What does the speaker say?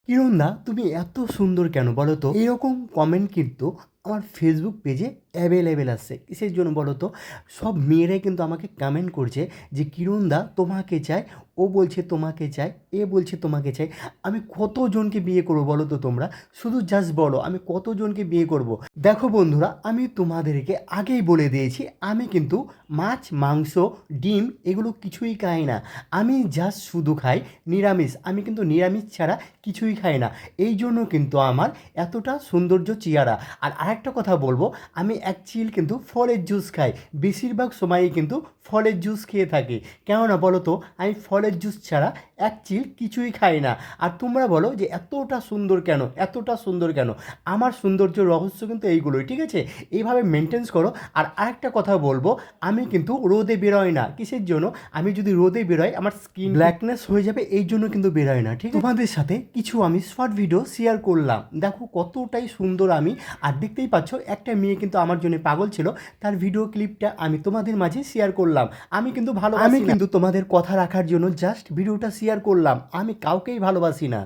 কিরণ দা তুমি এত সুন্দর কেন বলো তো? এরকম কমেন্ট কিন্তু আমার ফেসবুক পেজে অ্যাভেলেবেল আছে। কিসের জন্য বলো তো? সব মেয়েরাই কিন্তু আমাকে কমেন্ট করছে যে কিরণ দা তোমাকে চাই, ও বলছে তোমাকে চাই, এ বলছে তোমাকে চাই। আমি কতজনকে বিয়ে করবো বলো তো তোমরা? শুধু জাস্ট বলো আমি কতজনকে বিয়ে করব। দেখো বন্ধুরা, আমি তোমাদেরকে আগেই বলে দিয়েছি আমি কিন্তু মাছ, মাংস, ডিম এগুলো কিছুই খাই না। আমি জাস্ট শুধু খাই নিরামিষ। আমি কিন্তু নিরামিষ ছাড়া কিছুই খাই না। এই জন্য কিন্তু আমার এতটা সৌন্দর্য চেহারা। আর আরেকটা কথা বলবো, আমি এক চিল কিন্তু ফলের জুস খাই। বেশিরভাগ সময়ই কিন্তু ফলের জুস খেয়ে থাকি। কেননা বলো তো, আমি ফলের জুস ছাড়া এক চিল কিছুই খাই না। আর তোমরা বলো যে এতটা সুন্দর কেন, এতটা সুন্দর কেন? আমার সৌন্দর্যের রহস্য কিন্তু এইগুলোই, ঠিক আছে? এইভাবে মেনটেন্স করো। আর আরেকটা কথা বলবো, আমি কিন্তু রোদে বেরোই না। কিসের জন্য? আমি যদি রোদে বেরোই আমার স্কিন ব্ল্যাকনেস হয়ে যাবে, এই জন্য কিন্তু বেরোয় না, ঠিক আছে? তোমাদের সাথে কিছু আমি শর্ট ভিডিও শেয়ার করলাম, দেখো কতটাই সুন্দর আমি। আর দেখতেই পাচ্ছ একটা মেয়ে কিন্তু আমার জন্য পাগল ছিল, তার ভিডিও ক্লিপটা আমি তোমাদের মাঝে শেয়ার করলাম। আমি কিন্তু তোমাদের কথা রাখার জন্য জাস্ট ভিডিওটা শেয়ার করলাম, আমি কাউকেই ভালোবাসি না।